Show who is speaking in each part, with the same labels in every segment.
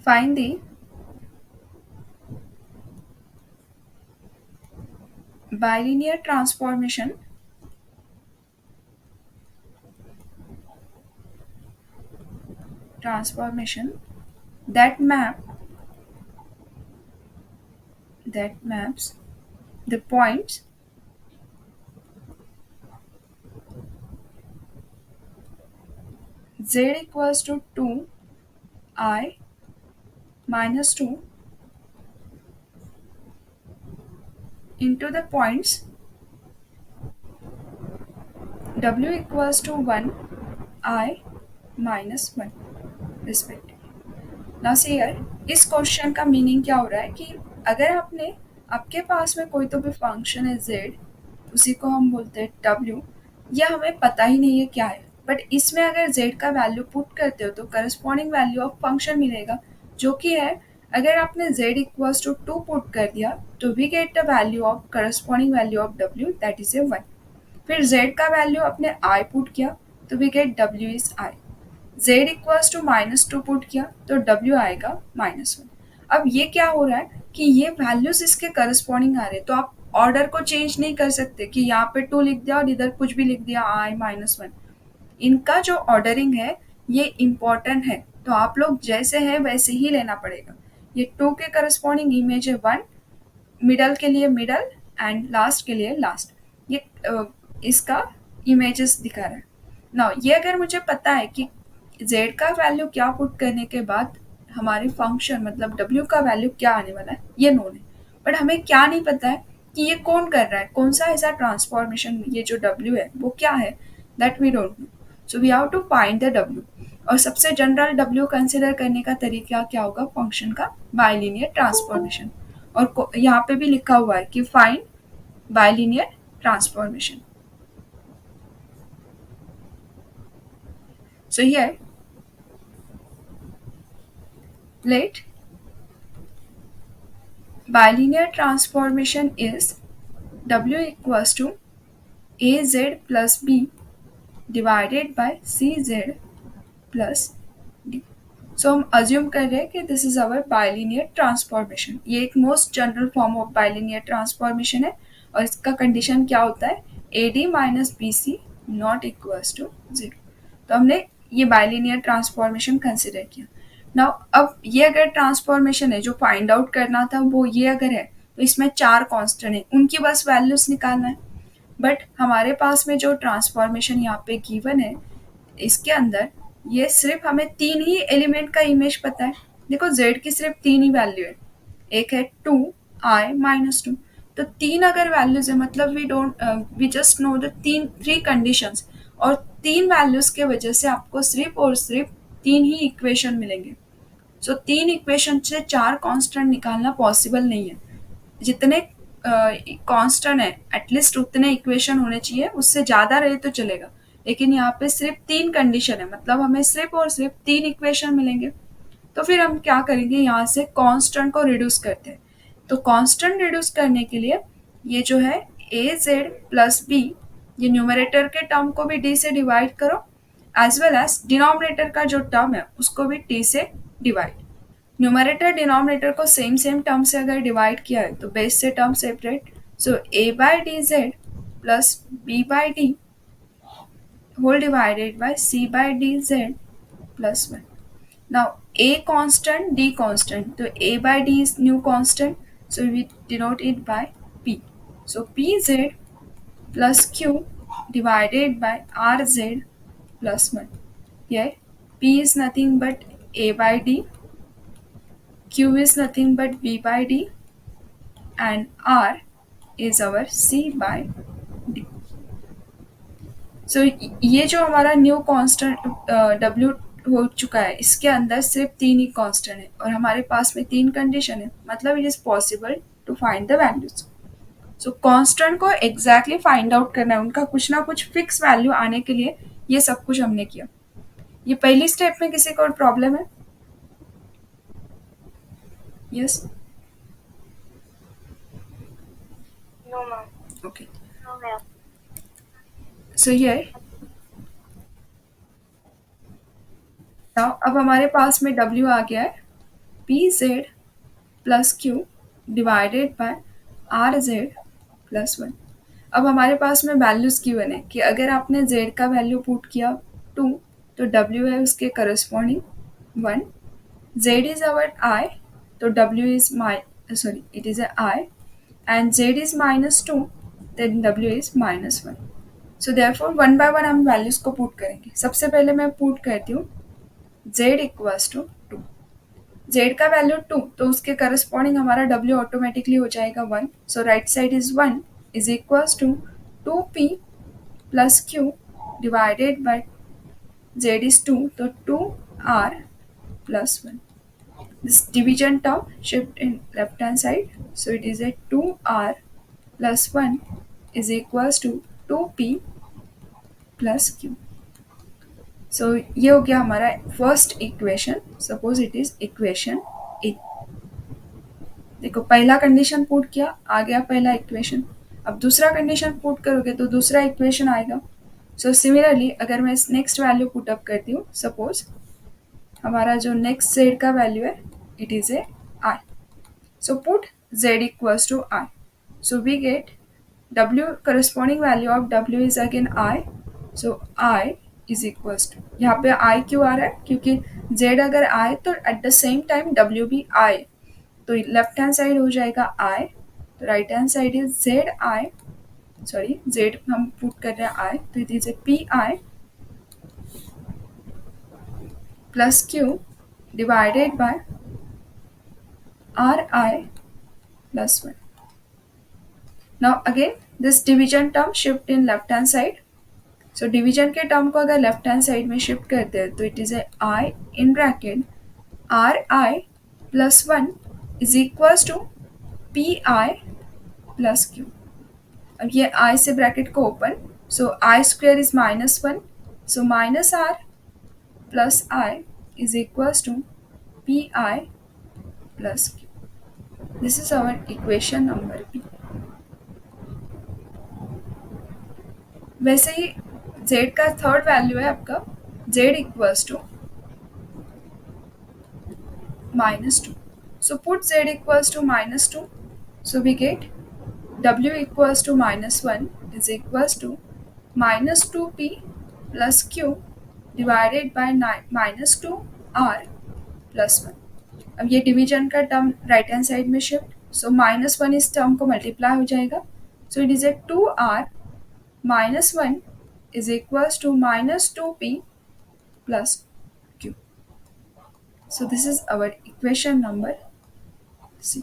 Speaker 1: find the bilinear transformation that maps the points z equals to 2i minus 2 into the points w equals to 1 i minus 1 respectively. Now see here इस question का meaning क्या हो रहा है कि अगर आपके पास में कोई तो भी फंक्शन है z, उसी को हम बोलते हैं w, या हमें पता ही नहीं है क्या है, बट इसमें अगर z का वैल्यू पुट करते हो तो करस्पॉन्डिंग वैल्यू ऑफ फंक्शन मिलेगा, जो कि है अगर आपने z इक्वल्स टू 2 पुट कर दिया तो we get the value of corresponding value of w that is a 1। फिर z का वैल्यू आपने i पुट किया तो we get w is i। z equals to -2 put किया तो w आएगा -1। अब ये क्या हो रहा है कि ये वैल्यूज इसके करस्पॉन्डिंग आ रहे हैं, तो आप ऑर्डर को चेंज नहीं कर सकते कि यहाँ पे 2 लिख दिया और इधर कुछ भी लिख दिया i -1। इनका जो ऑर्डरिंग है ये इम्पोर्टेंट है, तो आप लोग जैसे है वैसे ही लेना पड़ेगा। ये 2 के करस्पॉन्डिंग इमेज है 1, मिडल के लिए मिडल एंड लास्ट के लिए लास्ट। ये इसका इमेजेस दिखा रहा है। नाउ ये अगर मुझे पता है कि z का वैल्यू क्या पुट करने के बाद हमारे फंक्शन मतलब w का वैल्यू क्या आने वाला है, ये नोन है, बट हमें क्या नहीं पता है कि ये कौन कर रहा है, कौन सा ऐसा ट्रांसफॉर्मेशन ये जो w है वो क्या है, that we don't know. So we have to find the w। और सबसे जनरल w कंसिडर करने का तरीका क्या होगा, फंक्शन का बाइलिनियर ट्रांसफॉर्मेशन। और यहाँ पे भी लिखा हुआ है कि find bilinear transformation. So here, let bilinear transformation is w equals to az plus b divided by cz plus d। So हम अज्यूम कर रहे हैं कि this is our bilinear transformation. ये एक most general form of bilinear transformation है और इसका कंडीशन क्या होता है, a d minus b c not equals to 0। तो हमने ये बाइलिनियर ट्रांसफॉर्मेशन कंसिडर किया। नाउ अब ये अगर ट्रांसफॉर्मेशन है जो फाइंड आउट करना था वो ये अगर है तो इसमें 4 कांस्टेंट है, उनकी बस वैल्यूज निकालना है। बट हमारे पास में जो ट्रांसफॉर्मेशन यहाँ पे गिवन है इसके अंदर ये सिर्फ हमें 3 ही एलिमेंट का इमेज पता है। देखो z की सिर्फ 3 ही वैल्यू है, एक है 2i माइनस 2। तो 3 अगर वैल्यूज है मतलब we just know the 3 conditions, और 3 वैल्यूज के वजह से आपको सिर्फ और सिर्फ 3 ही इक्वेशन मिलेंगे। सो 3 इक्वेशन से 4 कांस्टेंट निकालना पॉसिबल नहीं है। जितने कांस्टेंट है एटलीस्ट उतने इक्वेशन होने चाहिए, उससे ज़्यादा रहे तो चलेगा, लेकिन यहाँ पे सिर्फ 3 कंडीशन है, मतलब हमें सिर्फ और सिर्फ 3 इक्वेशन मिलेंगे। तो फिर हम क्या करेंगे, यहाँ से कांस्टेंट को रिड्यूस करते हैं। तो कांस्टेंट रिड्यूस करने के लिए ये जो है ए जेड प्लस बी, ये न्यूमरेटर के टर्म को भी डी से डिवाइड करो, एज वेल एज डिनोमिनेटर का जो टर्म है उसको भी टी से डिवाइड। न्यूमरेटर डिनोमिनेटर को सेम टर्म से अगर डिवाइड किया है तो बेस से term separate. So a by d z plus b by d whole divided by c by dz plus 1. Now a constant, d constant, so a by d is new constant, so we denote it by p. So pz plus q divided by rz plus 1. Here p is nothing but a by d, q is nothing but b by d, and r is our c by d. सो ये जो हमारा new constant w हो चुका है, इसके अंदर सिर्फ 3 ही constant है और हमारे पास में 3 कंडीशन है, मतलब it is possible to find the values. So constant को एग्जैक्टली फाइंड आउट करना है, उनका कुछ ना कुछ फिक्स वैल्यू आने के लिए ये सब कुछ हमने किया। ये पहली स्टेप में किसी को प्रॉब्लम है? Yes,
Speaker 2: no ma'am.
Speaker 1: Okay.
Speaker 2: No ma'am.
Speaker 1: So here now अब हमारे पास में w आ गया है p z plus q divided by r z plus one. अब हमारे पास में वैल्यूज गिवन है कि अगर आपने z का वैल्यू पुट किया 2 तो w है उसके corresponding 1, z is our i तो w is sorry it is i and z is -2 then w is -1। So therefore one by one हम वैल्यूज को पुट करेंगे। सबसे पहले मैं पुट करती हूँ z इक्वल्स टू 2। z का वैल्यू 2 तो उसके करस्पॉन्डिंग हमारा w ऑटोमेटिकली हो जाएगा 1। So right side is 1 is equals to 2p plus q divided by z is 2 तो 2r plus 1। This division term shift in left hand side, so it is a 2r plus 1 is equals to 2p plus q। So ये हो गया हमारा first equation. Suppose it is equation A. देखो पहला condition put किया आ गया पहला equation. अब दूसरा कंडीशन पुट करोगे तो दूसरा इक्वेशन आएगा। सो सिमिलरली अगर मैं इस नेक्स्ट वैल्यू पुट अप करती हूँ, सपोज हमारा जो नेक्स्ट z का वैल्यू है it is a i। So put z equals to i। So we get w corresponding value of w is again i। So i is equals to, यहाँ पे i क्यों आ रहा है क्योंकि z अगर i तो at the same time w भी i, तो लेफ्ट हैंड साइड हो जाएगा i, तो right hand side is z i, sorry z हम पुट कर रहे हैं i, तो it is A P I plus q divided by are i plus 1। Now again this division term shift in left hand side. So division के term को अगर left hand side में shift करते हैं तो it is A i in bracket r i plus 1 is equals to p I plus q. अब ये i से ब्रैकेट को open, so i square is -1, so minus are plus i is equals to pi plus q. This is our equation number p। वैसे ही z का third value है आपका z equals to -2। So put z equals to -2. So we get w equals to -1 is equals to -2p plus q divided by -2r plus 1। अब ये division का term right hand side में shift, so -1 इस term को multiply हो जाएगा। So it is a 2r -1 is equals to -2p plus q। So this is our equation number c.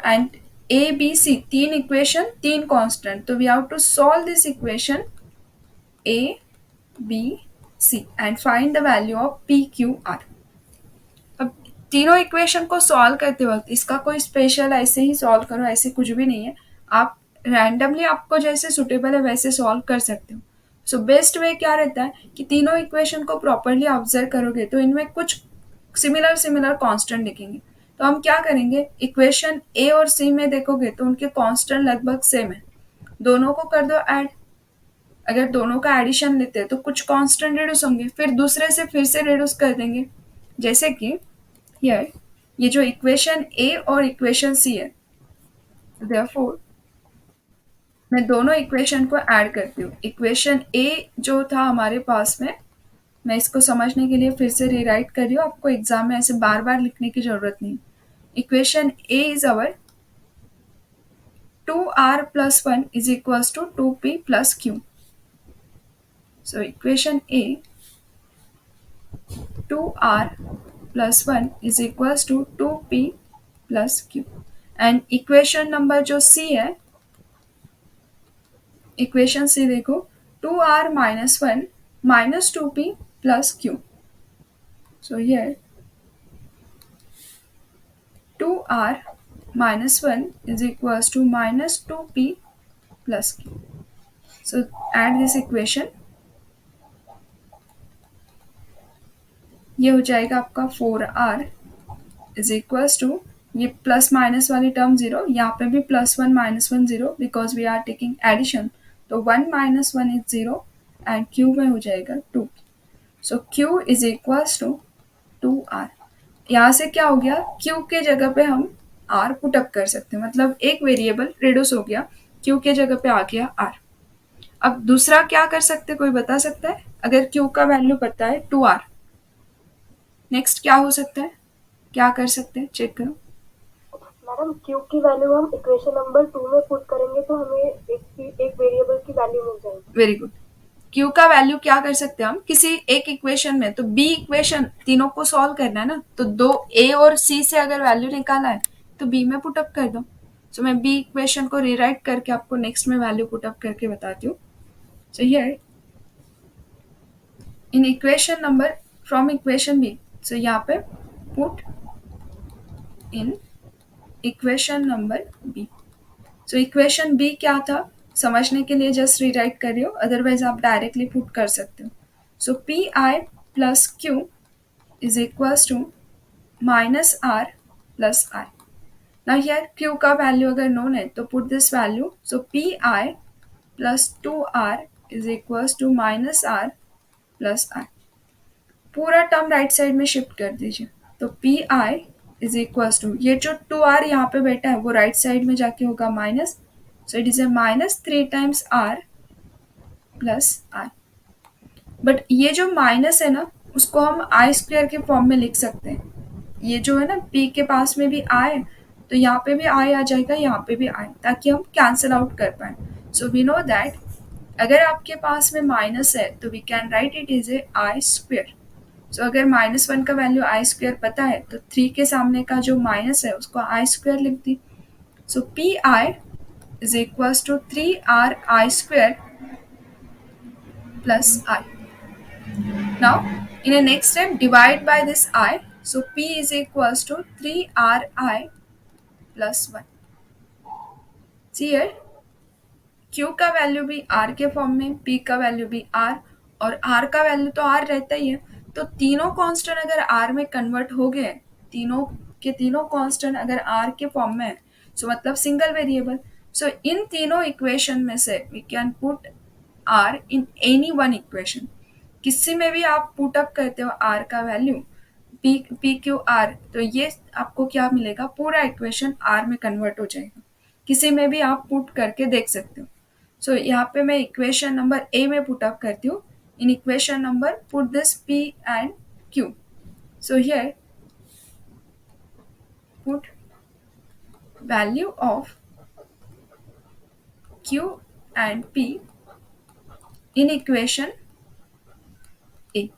Speaker 1: And a b c तीन equation तीन constant, तो we have to solve this equation a b c and find the value of p q r। अब तीनों equation को solve करते वक्त इसका कोई स्पेशल ऐसे ही सॉल्व करो ऐसे कुछ भी नहीं है, आप रैंडमली आपको जैसे सुटेबल है वैसे सॉल्व कर सकते हो। सो बेस्ट वे क्या रहता है कि तीनों इक्वेशन को प्रॉपरली ऑब्जर्व करोगे तो इनमें कुछ सिमिलर कांस्टेंट दिखेंगे। तो हम क्या करेंगे, इक्वेशन ए और सी में देखोगे तो उनके कांस्टेंट लगभग सेम है, दोनों को कर दो ऐड। अगर दोनों का एडिशन लेते हैं तो कुछ कांस्टेंट रिड्यूस होंगे, फिर दूसरे से फिर से रिड्यूस कर देंगे। जैसे कि हियर ये जो इक्वेशन ए और इक्वेशन सी है, देयरफॉर मैं दोनों इक्वेशन को ऐड करती हूँ। इक्वेशन ए जो था हमारे पास में, मैं इसको समझने के लिए फिर से रीराइट कर रही हूँ, आपको एग्जाम में ऐसे बार बार लिखने की जरूरत नहीं। Equation A is our 2r plus 1 is equals to 2p plus q। So equation A 2r plus 1 is equals to 2p plus q। And equation number जो C है, इक्वेशन C देखो 2r minus 1 minus 2p plus q। So here 2r minus 1 is equals to minus 2p plus q। So add this equation, ये हो जाएगा आपका 4r is equals to, ये plus minus वाली term 0, यहाँ पे भी +1 -1 0 because we are taking addition, तो 1 - 1 इज 0 एंड q में हो जाएगा 2। So q is equals to 2r। यहाँ से क्या हो गया, क्यू के जगह पे हम आर पुटअप कर सकते हैं, मतलब एक वेरिएबल रिड्यूस हो गया, क्यू के जगह पे आ गया आर। अब दूसरा क्या कर सकते हैं, कोई बता सकता है? अगर क्यू का वैल्यू पता है 2r, नेक्स्ट क्या हो सकता है, क्या कर सकते हैं, चेक करो।
Speaker 2: मैडम क्यू की वैल्यू हम इक्वेशन नंबर 2 में पुट करेंगे तो हमें एक वेरिएबल की वैल्यू मिल जाएगी।
Speaker 1: Very good. क्यू का वैल्यू क्या कर सकते हैं हम, किसी एक इक्वेशन में, तो बी इक्वेशन तीनों को सॉल्व करना है ना, तो दो ए और सी से अगर वैल्यू निकाला है तो बी में पुटअप कर दो। सो मैं बी इक्वेशन को रीराइट करके आपको नेक्स्ट में वैल्यू पुटअप करके बताती हूँ। So here in equation number from equation B, so यहाँ पे put in equation number B. So equation B क्या था, समझने के लिए जस्ट रीराइट कर रही हो, अदरवाइज आप डायरेक्टली पुट कर सकते हो। So P I plus Q is equals to minus are plus I. Now here Q का वैल्यू अगर नोन है तो put this value, so P I plus 2r is equals to minus are plus I. पूरा term right side में shift कर दीजिए, तो P I is equals to, ये जो 2r यहाँ पे बैठा है वो राइट साइड में जाके होगा minus, so it is a minus 3 times r plus i. But ये जो माइनस है ना, उसको हम आई स्क्वायर के फॉर्म में लिख सकते हैं। ये जो है ना, p के पास में भी i, तो यहाँ पे भी i आ जाएगा, यहाँ पे भी i, ताकि हम कैंसिल आउट कर पाए। सो वी नो दैट अगर आपके पास में माइनस है तो we can write it is A I square. So अगर -1 का वैल्यू आई स्क्वायर पता है तो 3 के सामने का जो माइनस है उसको आई स्क्वायर लिख दी। So P I is equals to 3r I square plus I. Now, in the next step, divide by this I. So, P is equals to 3RI plus 1. See here, Q का value भी R के form में, P का value भी R, और R का value तो R रहता ही है। तो तीनों कांस्टेंट अगर R में कन्वर्ट हो गए, तीनों के तीनों कांस्टेंट अगर R के फॉर्म में है, सो मतलब सिंगल वेरिएबल। सो इन तीनों इक्वेशन में से we can put R in any one equation. किसी में भी आप पुट अप करते हो आर का वैल्यू, पी क्यू आर, तो ये आपको क्या मिलेगा, पूरा इक्वेशन आर में कन्वर्ट हो जाएगा। किसी में भी आप पुट करके देख सकते हो। सो यहाँ पे मैं इक्वेशन नंबर ए में पुट अप करती हूँ। In equation number put this P and Q. So here put value of Q and P in equation A.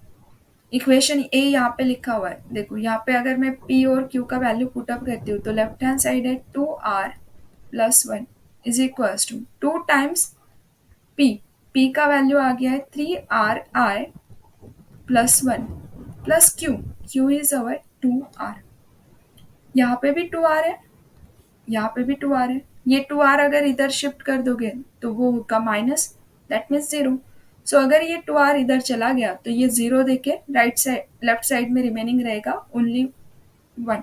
Speaker 1: Equation A यहाँ पे लिखा हुआ है, देखो यहाँ पे अगर मैं p और q का वैल्यू पुट अप करती हूँ तो लेफ्ट हैंड साइड है 2r plus 1 is equals to 2 times p का वैल्यू आ गया है 3r i plus 1 plus q is our 2r। यहाँ पे भी 2r है, यहाँ पे भी 2r है, ये 2r अगर इधर शिफ्ट कर दोगे तो वो होगा माइनस, दैट मीन्स 0। सो अगर ये 2r इधर चला गया तो ये 0 देके राइट साइड लेफ्ट साइड में रिमेनिंग रहेगा ओनली 1,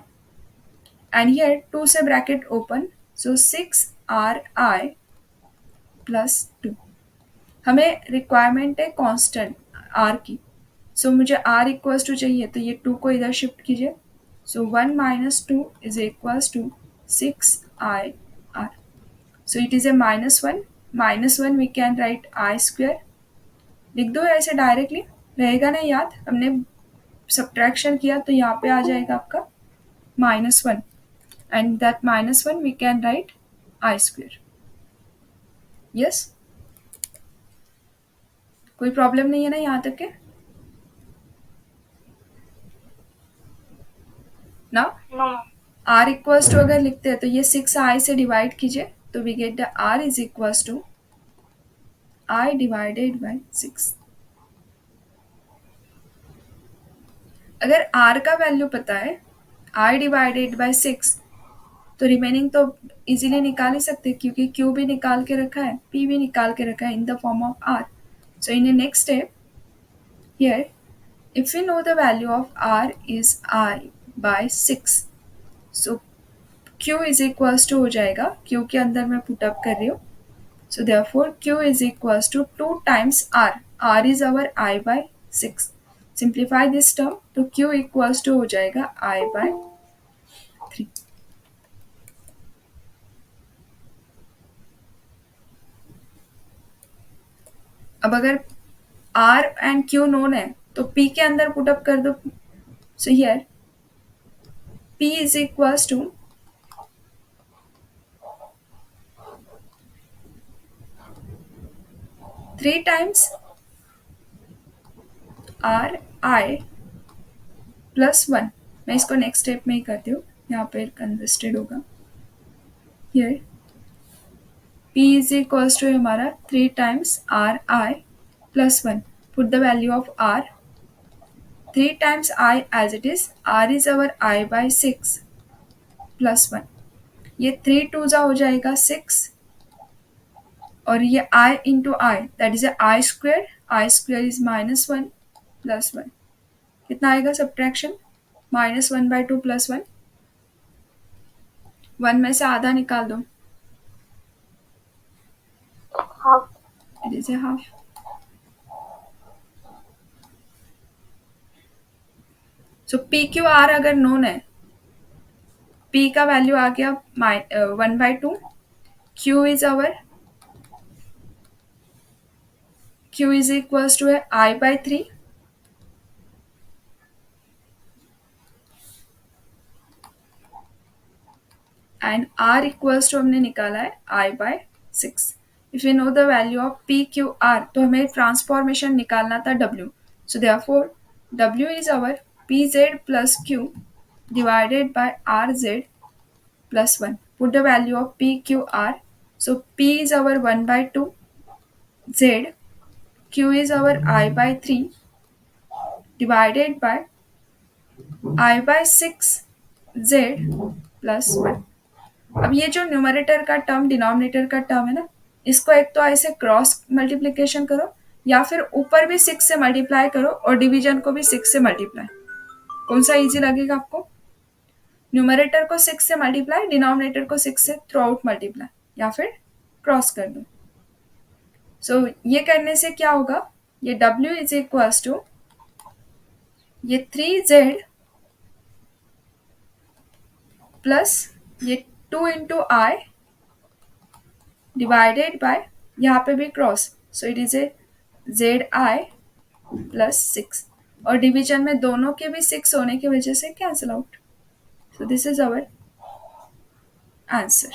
Speaker 1: एंड हियर 2 से ब्रैकेट ओपन, सो 6ri प्लस 2। हमें रिक्वायरमेंट है कांस्टेंट r की, सो मुझे r इक्वल्स टू चाहिए, तो ये 2 को इधर शिफ्ट कीजिए, so 1 minus 2 is equals to 6ir। So it is a -1, -1 we can write I square, लिख दो ऐसे डायरेक्टली, रहेगा ना याद, हमने सब्ट्रैक्शन किया तो यहाँ पे आ जाएगा आपका -1, and that -1 we can write I square. Yes? कोई प्रॉब्लम नहीं है ना यहाँ तक के? ना
Speaker 2: नो
Speaker 1: r इक्वल्स टू अगर लिखते हैं तो ये 6i से डिवाइड कीजिए, तो we get the r is equals to I divided by 6। अगर r का वैल्यू पता है I डिवाइडेड बाय 6, तो रिमेनिंग तो इजीली निकाल ही सकते हैं, क्योंकि q भी निकाल के रखा है, p भी निकाल के रखा है in the form of r। So in the next step here, if we know the value of r is I by 6, so q is equals to हो जाएगा, q के अंदर मैं पुट अप कर रही हूँ, so therefore q is equals to 2 times r is our I by 6, simplify this term तो Q equals to हो जाएगा I/3। अब अगर R एंड Q नोन है तो P के अंदर पुटअप कर दो। So here P is equals to 3 times RI +1। मैं इसको नेक्स्ट स्टेप में ही करती हूँ, यहाँ पे कंजेस्टेड होगा। Here P is equals to हमारा 3 times RI +1। Put the value of R 3 times I as it is, R is our I/6 +1। ये 3 2 जा हो जाएगा 6 और ये I into I that is a I square is -1 +1। कितना आएगा सब्ट्रैक्शन? -1/2 +1। 1 में से आधा निकाल दो,
Speaker 2: half.
Speaker 1: It is a half. So PQR अगर नोन है, P का वैल्यू आ गया 1/2, Q is our Q is equals to है I/3 and R equals to हमने निकाला है I/6। If you know the value of PQR तो हमें ट्रांसफॉर्मेशन निकालना था W। So therefore W is our PZ plus Q divided by RZ plus 1। Put the value of PQR. So P is our 1/2, Z, Q is our I/3 divided by I/6 Z plus 1। अब ये जो numerator का term denominator का term है ना, इसको एक तो ऐसे क्रॉस मल्टीप्लिकेशन करो या फिर ऊपर भी 6 से मल्टीप्लाई करो और डिवीजन को भी 6 से मल्टीप्लाई। कौन सा इजी लगेगा आपको? न्यूमरेटर को 6 से मल्टीप्लाई, डिनोमिनेटर को 6 से थ्रू आउट मल्टीप्लाई या फिर क्रॉस कर दो। सो ये करने से क्या होगा, ये W इज इक्वल्स टू ये 3Z प्लस ये 2 इंटू I डिवाइडेड बाय, यहाँ पे भी cross, so it is A ZI plus 6 और डिवीजन में दोनों के भी 6 होने की वजह से cancel out. So this is our answer.